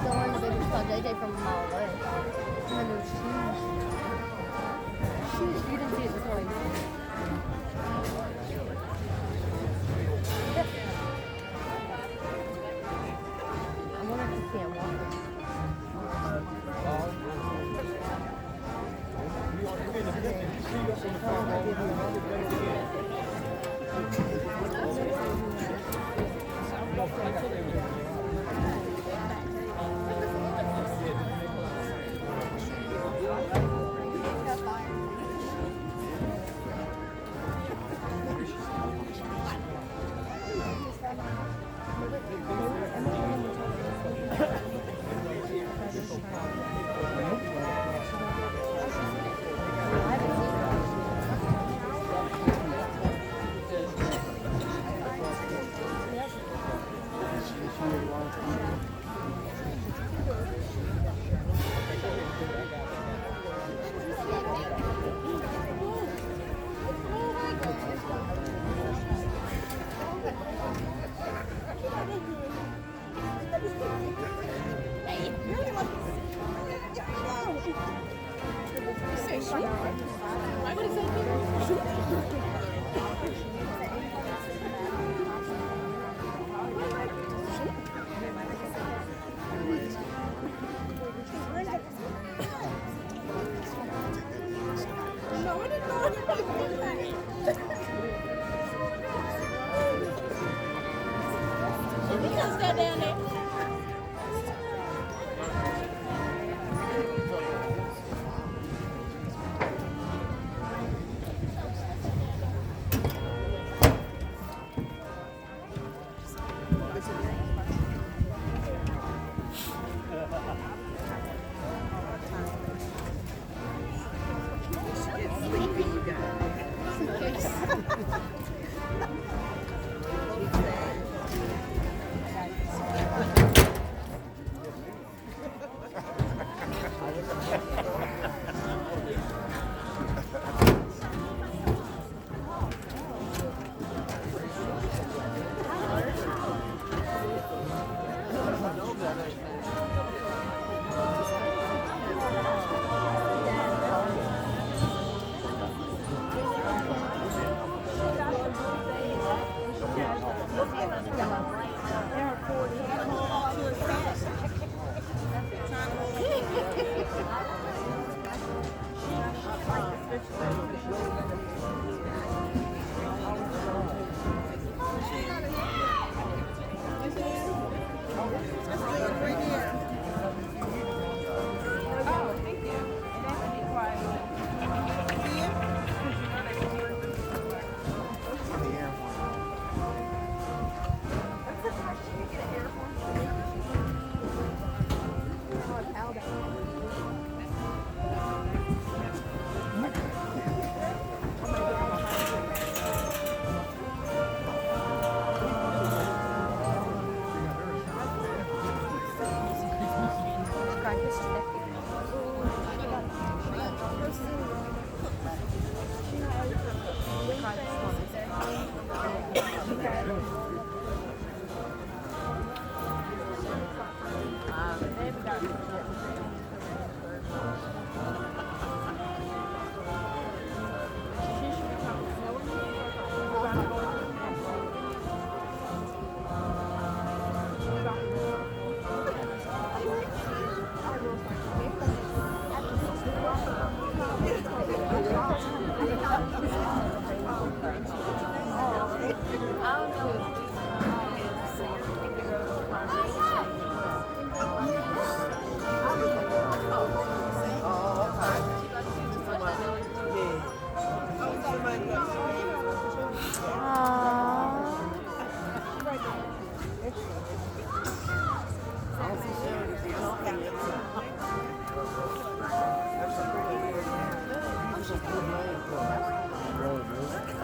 The one the baby saw JJ from a mile away. And then it was huge. Huge. You didn't see it before. I wonder if you can't walk.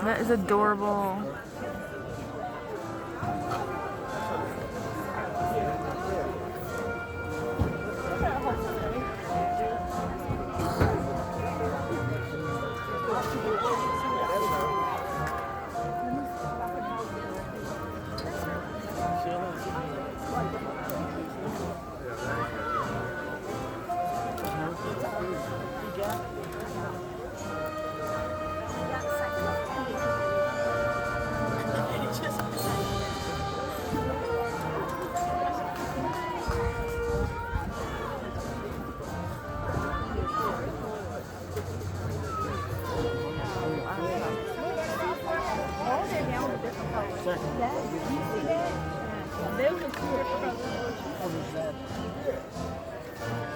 That is adorable.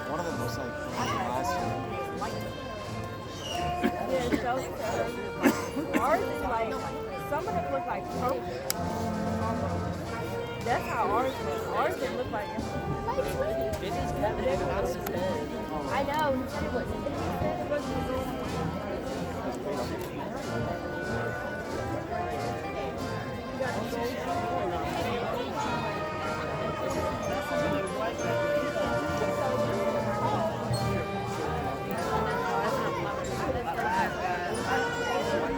One of them looks like last year. Ours is like, some of them look like purple. That's how ours look. Ours didn't look like I know. He said it wasn't.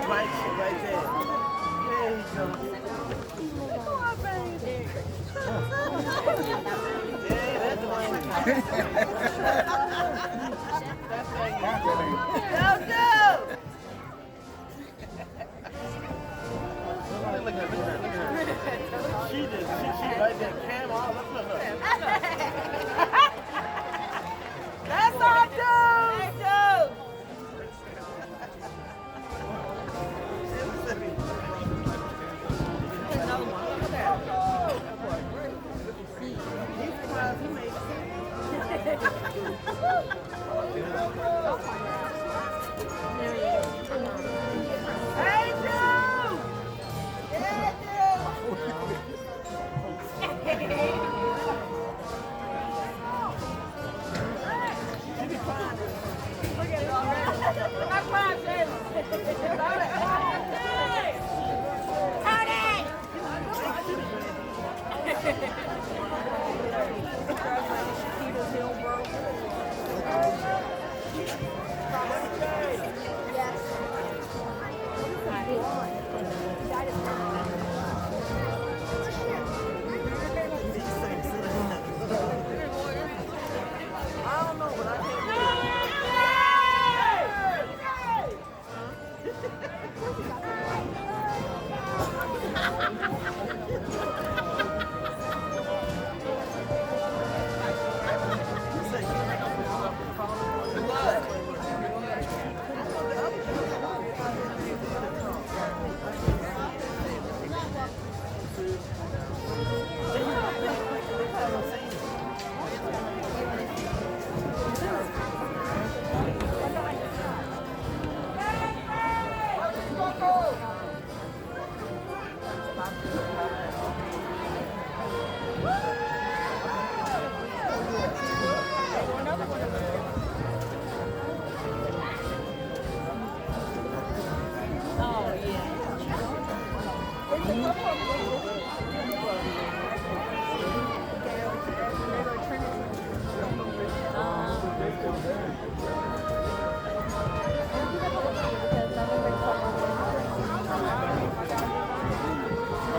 Right there. There you go. Yeah, that's the one. Look at her. She right there. Cam all up to her. that's our dude! Hey, dude! Yeah, Look at it already. I'm crying,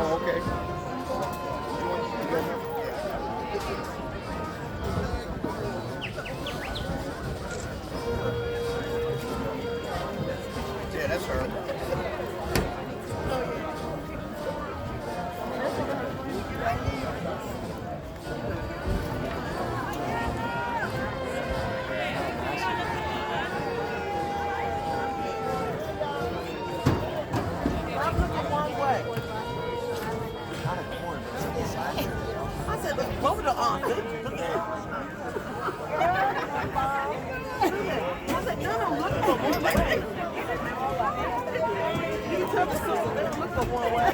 Oh, okay. Yeah, that's her. Look for one way.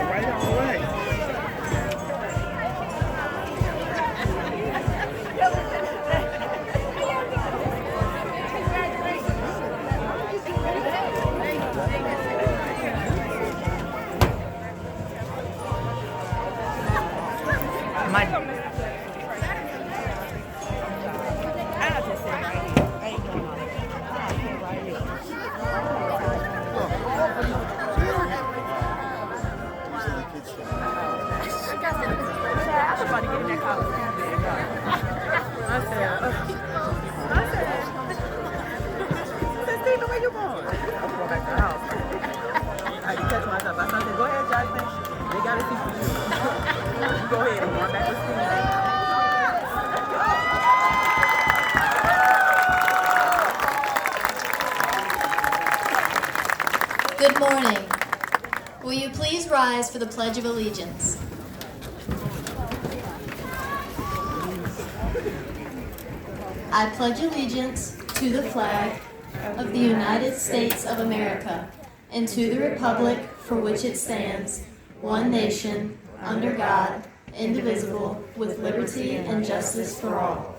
Right on way. Good morning. Will you please rise for the Pledge of Allegiance? I pledge allegiance to the flag of the United States of America and to the republic for which it stands, one nation, under God, indivisible, with liberty and justice for all.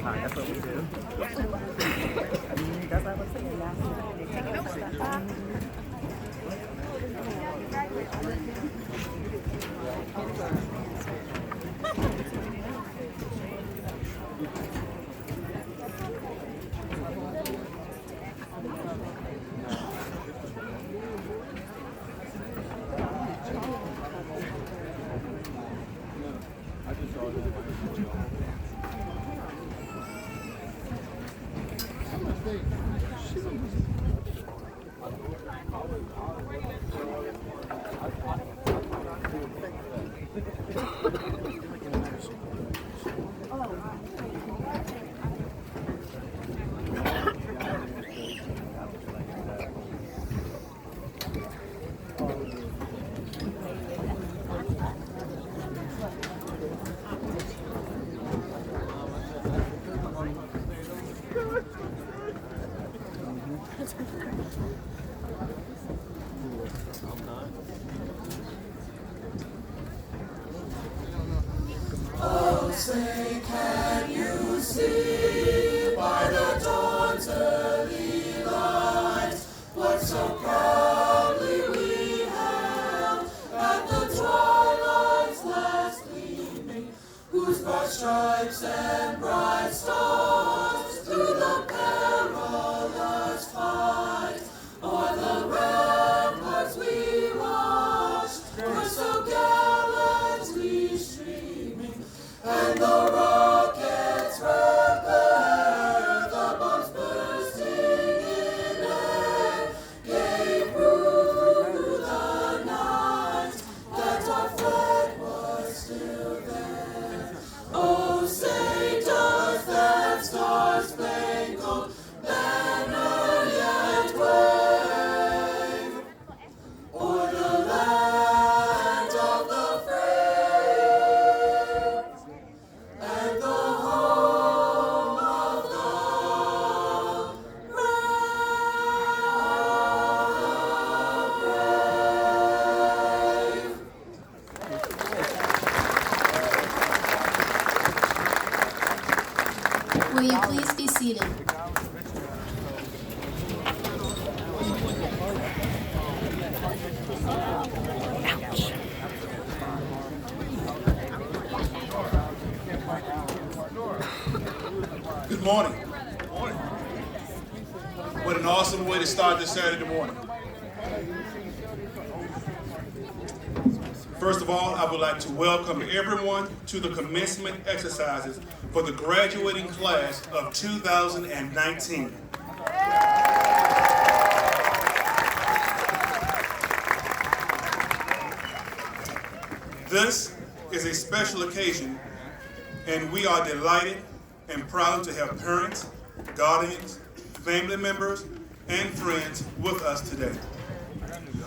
That's what we do. That's what I was saying. Oh, say, can you see by the dawn's early light what so proudly we hailed at the twilight's last gleaming, whose broad stripes and bright stars through the perilous fight o'er the ramparts we watched were so gallantly streaming, and the rocket's red glare, the bombs bursting in air, gave proof through the night that our flag was still there. Oh, say does that star-spangled banner yet wave o'er the land of the free and the home of the brave. Will you please be seated? Good morning. What an awesome way to start this Saturday morning. First of all, I would like to welcome everyone to the commencement exercises for the graduating class of 2019. This is a special occasion, and we are delighted and proud to have parents, guardians, family members, and friends with us today.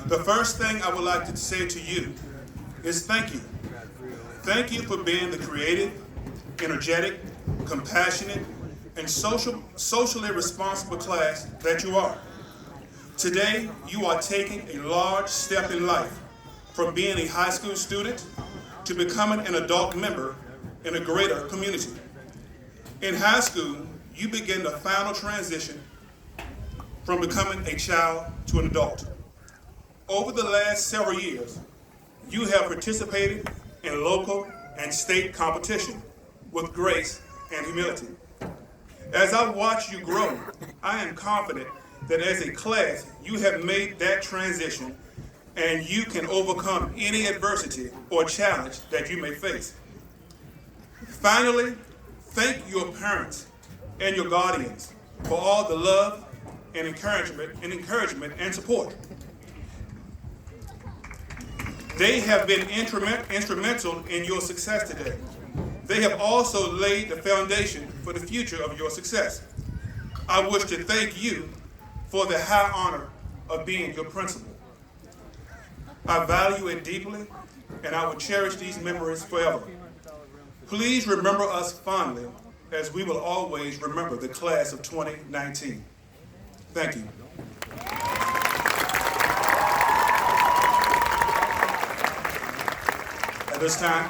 The first thing I would like to say to you is thank you. Thank you for being the creative, energetic, compassionate, and socially responsible class that you are. Today, you are taking a large step in life from being a high school student to becoming an adult member in a greater community. In high school, you begin the final transition from becoming a child to an adult. Over the last several years, you have participated in local and state competition with grace and humility. As I watch you grow, I am confident that as a class, you have made that transition and you can overcome any adversity or challenge that you may face. Finally, thank your parents and your guardians for all the love and encouragement and support. They have been instrumental in your success today. They have also laid the foundation for the future of your success. I wish to thank you for the high honor of being your principal. I value it deeply, and I will cherish these memories forever. Please remember us fondly, as we will always remember the class of 2019. Thank you. At this time,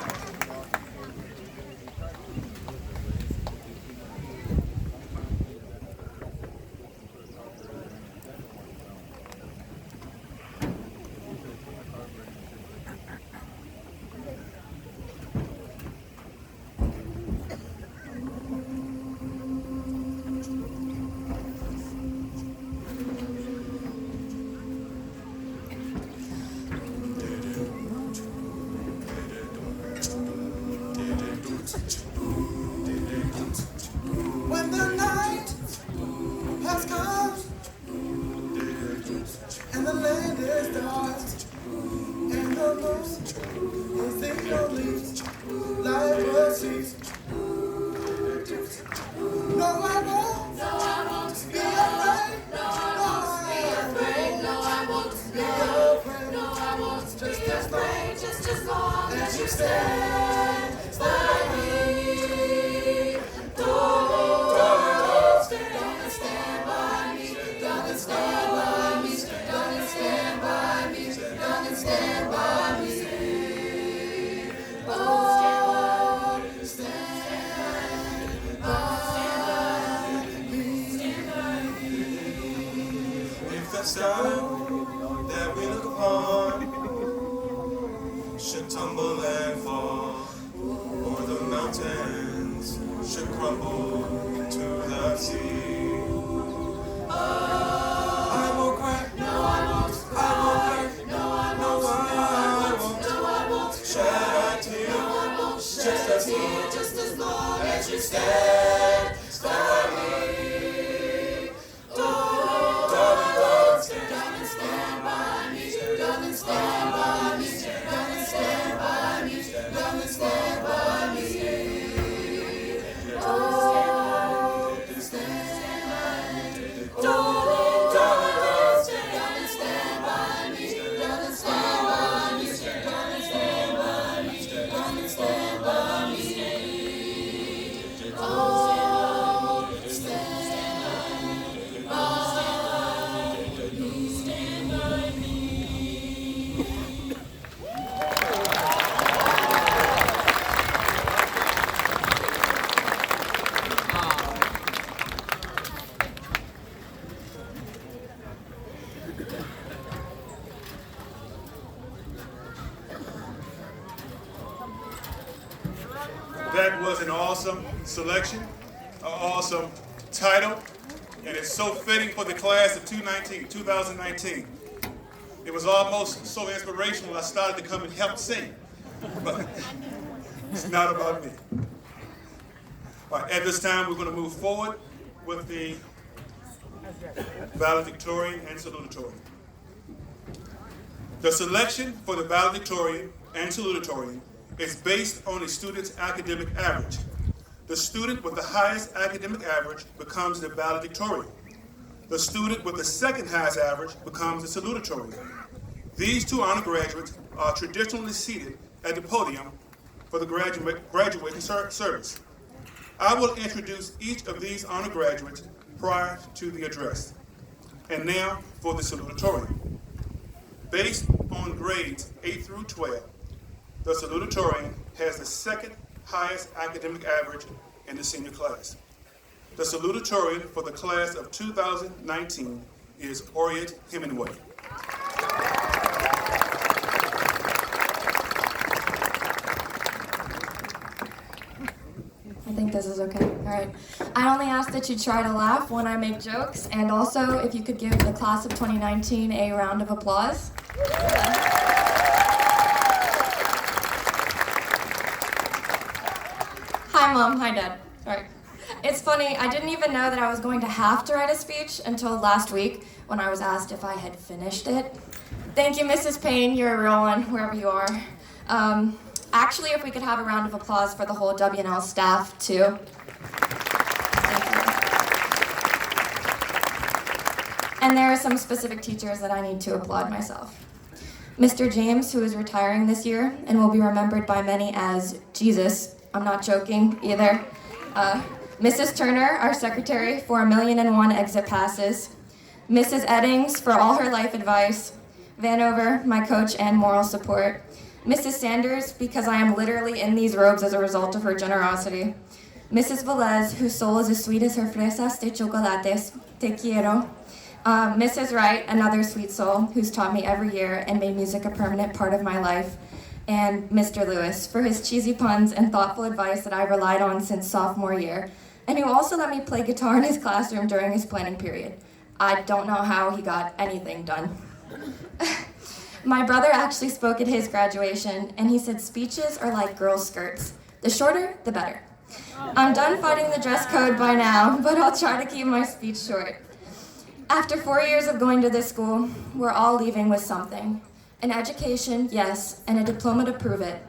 When the night has come and the land is dark and the moon is the only light will cease. No, I won't. No, I won't be afraid. No, I won't be afraid. No, I won't be afraid. No, I won't just be afraid. Just as long as you stand by me. The sky that we look upon should tumble and fall, or the mountains should crumble to the sea. I won't cry, no I won't, I won't hurt, no I won't, no I won't shed a tear, no I won't just a tear, just as long as you stand by me. That was an awesome selection, an awesome title, and it's so fitting for the class of 2019. It was almost so inspirational I started to come and help sing, but it's not about me. All right, at this time, we're going to move forward with the valedictorian and salutatorian. The selection for the valedictorian and salutatorian is based on a student's academic average. The student with the highest academic average becomes the valedictorian. The student with the second highest average becomes the salutatorian. These two honor graduates are traditionally seated at the podium for the graduating service. I will introduce each of these honor graduates prior to the address. And now for the salutatorian. Based on grades 8 through 12, the salutatorian has the second highest academic average in the senior class. The salutatorian for the class of 2019 is Oriet Hemingway. I think this is okay. All right. I only ask that you try to laugh when I make jokes, and also if you could give the class of 2019 a round of applause. Hi, Mom. Hi, Dad. All right. It's funny, I didn't even know that I was going to have to write a speech until last week when I was asked if I had finished it. Thank you, Mrs. Payne. You're a real one, wherever you are. Actually, if we could have a round of applause for the whole W&L staff, too. Thank you. And there are some specific teachers that I need to applaud myself. Mr. James, who is retiring this year and will be remembered by many as Jesus. I'm not joking either. Mrs. Turner, our secretary, for 1,000,001 exit passes. Mrs. Eddings, for all her life advice. Vanover, my coach and moral support. Mrs. Sanders, because I am literally in these robes as a result of her generosity. Mrs. Velez, whose soul is as sweet as her fresas de chocolates. Te quiero. Mrs. Wright, another sweet soul, who's taught me every year and made music a permanent part of my life. And Mr. Lewis, for his cheesy puns and thoughtful advice that I relied on since sophomore year, and who also let me play guitar in his classroom during his planning period. I don't know how he got anything done. My brother actually spoke at his graduation, and he said speeches are like girls' skirts. The shorter, the better. I'm done fighting the dress code by now, but I'll try to keep my speech short. After 4 years of going to this school, we're all leaving with something. An education, yes, and a diploma to prove it.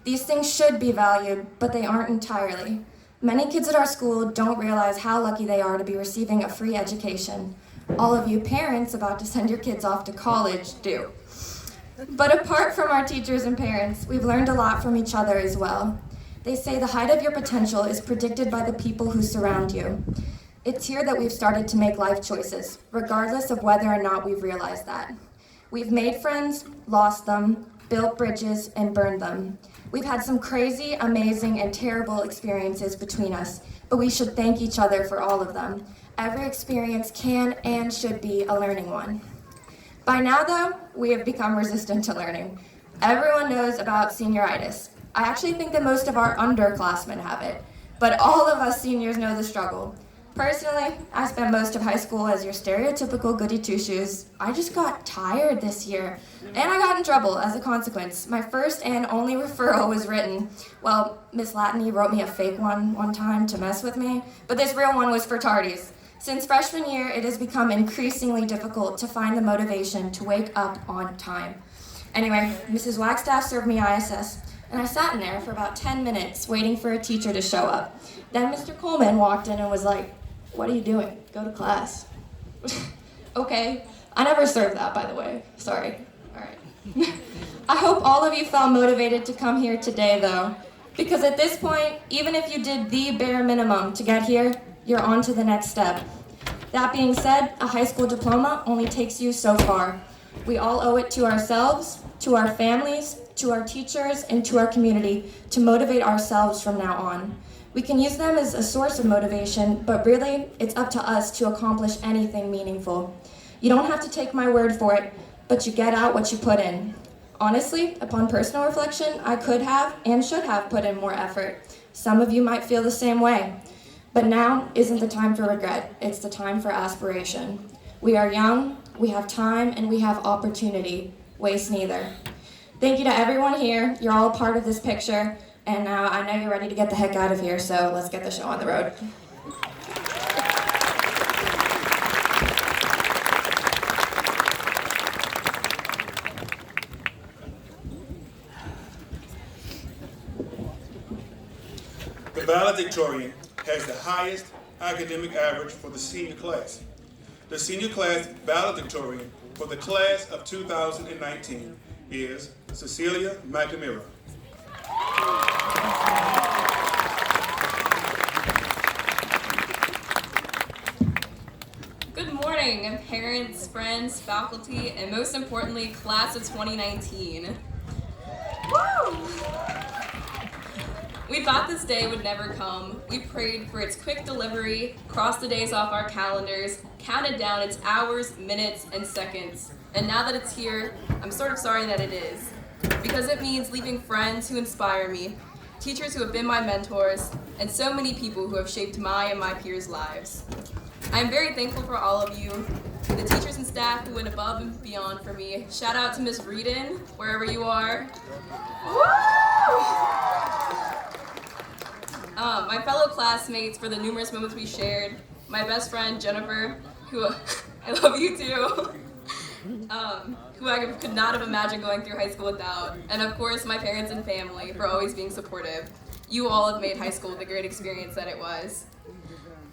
These things should be valued, but they aren't entirely. Many kids at our school don't realize how lucky they are to be receiving a free education. All of you parents about to send your kids off to college do. But apart from our teachers and parents, we've learned a lot from each other as well. They say the height of your potential is predicted by the people who surround you. It's here that we've started to make life choices, regardless of whether or not we've realized that. We've made friends, lost them, built bridges, and burned them. We've had some crazy, amazing, and terrible experiences between us, but we should thank each other for all of them. Every experience can and should be a learning one. By now, though, we have become resistant to learning. Everyone knows about senioritis. I actually think that most of our underclassmen have it, but all of us seniors know the struggle. Personally, I spent most of high school as your stereotypical goody two-shoes. I just got tired this year, and I got in trouble as a consequence. My first and only referral was written. Well, Miss Latney wrote me a fake one time to mess with me, but this real one was for tardies. Since freshman year, it has become increasingly difficult to find the motivation to wake up on time. Anyway, Mrs. Wagstaff served me ISS, and I sat in there for about 10 minutes waiting for a teacher to show up. Then Mr. Coleman walked in and was like, "What are you doing? Go to class." Okay, I never served that, by the way. Sorry. All right. I hope all of you felt motivated to come here today, though, because at this point, even if you did the bare minimum to get here, you're on to the next step. That being said, a high school diploma only takes you so far. We all owe it to ourselves, to our families, to our teachers, and to our community to motivate ourselves from now on. We can use them as a source of motivation, but really, it's up to us to accomplish anything meaningful. You don't have to take my word for it, but you get out what you put in. Honestly, upon personal reflection, I could have and should have put in more effort. Some of you might feel the same way. But now isn't the time for regret, it's the time for aspiration. We are young, we have time, and we have opportunity. Waste neither. Thank you to everyone here. You're all part of this picture. And now I know you're ready to get the heck out of here, so let's get the show on the road. valedictorian has the highest academic average for the senior class. The senior class valedictorian for the class of 2019 is Cecilia McNamara. Good morning, parents, friends, faculty, and most importantly, class of 2019. Woo! We thought this day would never come. We prayed for its quick delivery, crossed the days off our calendars, counted down its hours, minutes, and seconds. And now that it's here, I'm sort of sorry that it is. Because it means leaving friends who inspire me, teachers who have been my mentors, and so many people who have shaped my and my peers' lives. I am very thankful for all of you, the teachers and staff who went above and beyond for me. Shout out to Ms. Reedon, wherever you are. My fellow classmates for the numerous moments we shared. My best friend, Jennifer, who I love you too, who I could not have imagined going through high school without. And of course, my parents and family for always being supportive. You all have made high school the great experience that it was.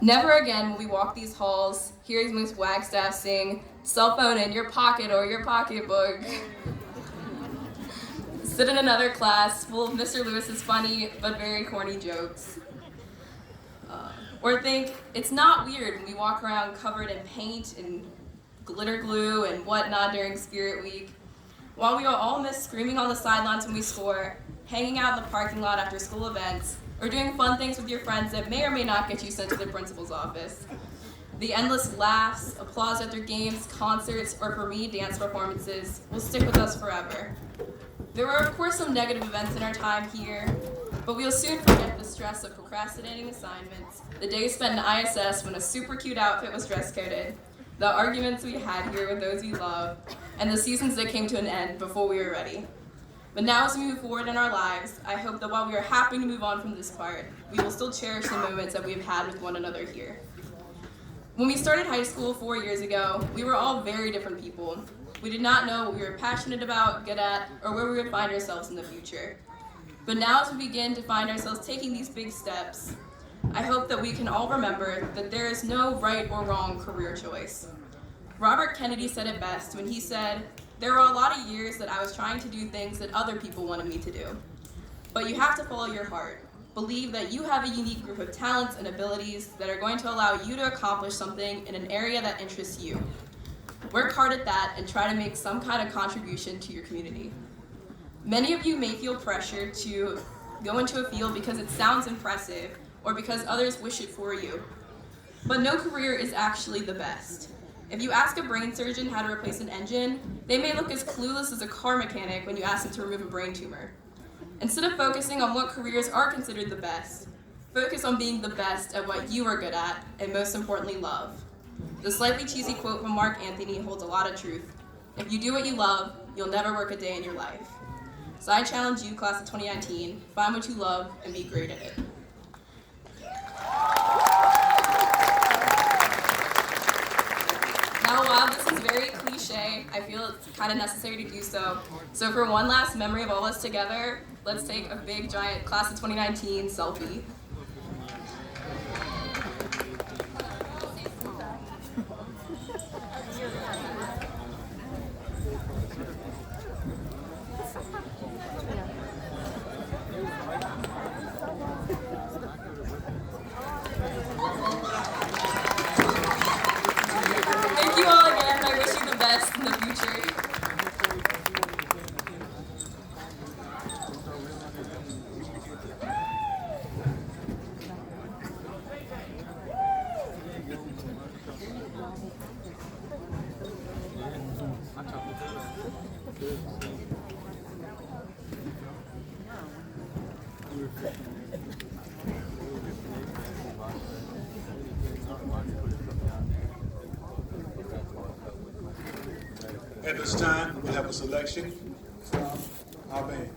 Never again will we walk these halls, hearing Ms. Wagstaff sing, "Cell phone in your pocket or your pocketbook." Sit in another class full of Mr. Lewis's funny but very corny jokes. Or think it's not weird when we walk around covered in paint and glitter glue and whatnot during Spirit Week. While we all miss screaming on the sidelines when we score, hanging out in the parking lot after school events, or doing fun things with your friends that may or may not get you sent to the principal's office. The endless laughs, applause after games, concerts, or for me, dance performances will stick with us forever. There were of course some negative events in our time here, but we'll soon forget the stress of procrastinating assignments, the days spent in ISS when a super cute outfit was dress coded, the arguments we had here with those we love, and the seasons that came to an end before we were ready. But now as we move forward in our lives, I hope that while we are happy to move on from this part, we will still cherish the moments that we have had with one another here. When we started high school 4 years ago, we were all very different people. We did not know what we were passionate about, good at, or where we would find ourselves in the future. But now as we begin to find ourselves taking these big steps, I hope that we can all remember that there is no right or wrong career choice. Robert Kennedy said it best when he said, "There were a lot of years that I was trying to do things that other people wanted me to do. But you have to follow your heart. Believe that you have a unique group of talents and abilities that are going to allow you to accomplish something in an area that interests you. Work hard at that and try to make some kind of contribution to your community." Many of you may feel pressured to go into a field because it sounds impressive or because others wish it for you. But no career is actually the best. If you ask a brain surgeon how to replace an engine, they may look as clueless as a car mechanic when you ask them to remove a brain tumor. Instead of focusing on what careers are considered the best, focus on being the best at what you are good at, and most importantly, love. The slightly cheesy quote from Mark Anthony holds a lot of truth. If you do what you love, you'll never work a day in your life. So I challenge you, class of 2019, find what you love and be great at it. Now, while this is very cliche, I feel it's kind of necessary to do so. So for one last memory of all of us together, let's take a big, giant class of 2019 selfie. Thank you all again. I wish you the best in the future. At this time, we'll have a selection from our band.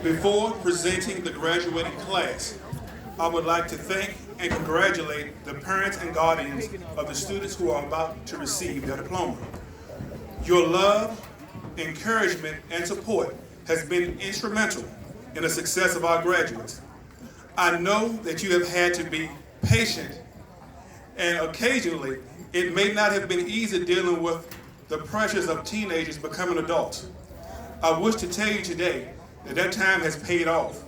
Before presenting the graduating class, I would like to thank and congratulate the parents and guardians of the students who are about to receive their diploma. Your love, encouragement, and support has been instrumental in the success of our graduates. I know that you have had to be patient, and occasionally it may not have been easy dealing with the pressures of teenagers becoming adults. I wish to tell you today that time has paid off.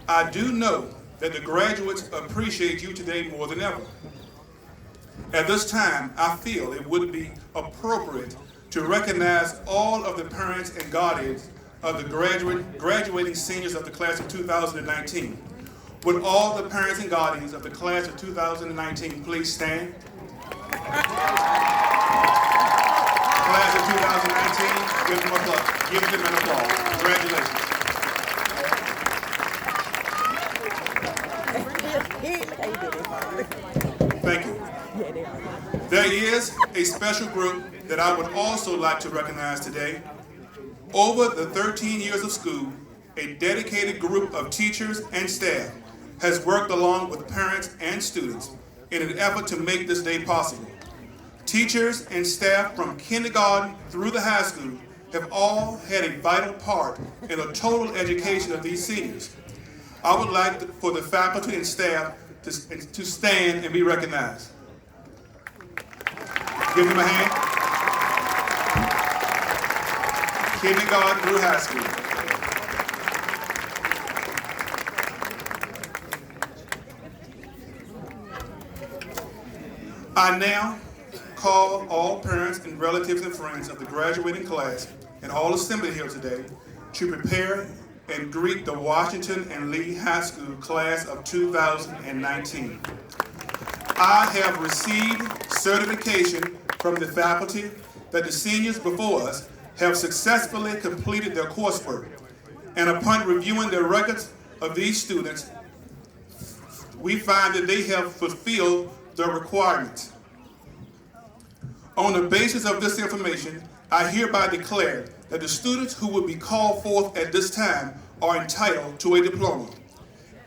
I do know that the graduates appreciate you today more than ever. At this time, I feel it would be appropriate to recognize all of the parents and guardians of the graduating seniors of the class of 2019. Would all the parents and guardians of the class of 2019 please stand? Class of 2019, give them applause. Give them an applause. Congratulations. Thank you. There is a special group that I would also like to recognize today. Over the 13 years of school, a dedicated group of teachers and staff has worked along with parents and students in an effort to make this day possible. Teachers and staff from kindergarten through the high school have all had a vital part in the total education of these seniors. I would like for the faculty and staff to stand and be recognized. Give them a hand. Kindergarten through high school. I now call all parents and relatives and friends of the graduating class and all assembled here today to prepare and greet the Washington and Lee High School class of 2019. I have received certification from the faculty that the seniors before us have successfully completed their coursework, and upon reviewing the records of these students, we find that they have fulfilled the requirements. On the basis of this information, I hereby declare that the students who will be called forth at this time are entitled to a diploma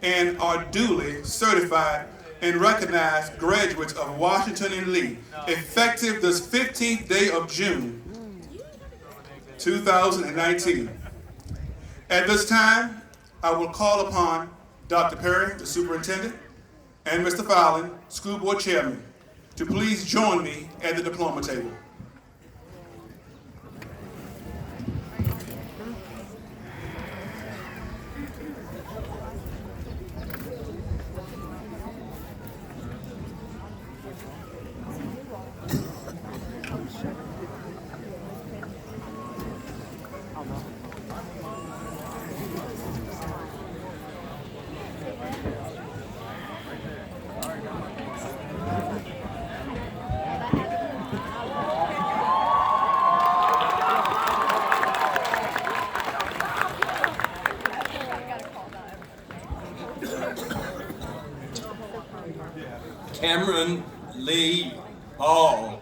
and are duly certified and recognized graduates of Washington and Lee, effective this 15th day of June, 2019. At this time, I will call upon Dr. Perry, the superintendent, and Mr. Fowlin, school board chairman, to please join me at the diploma table. Cameron Lee Hall.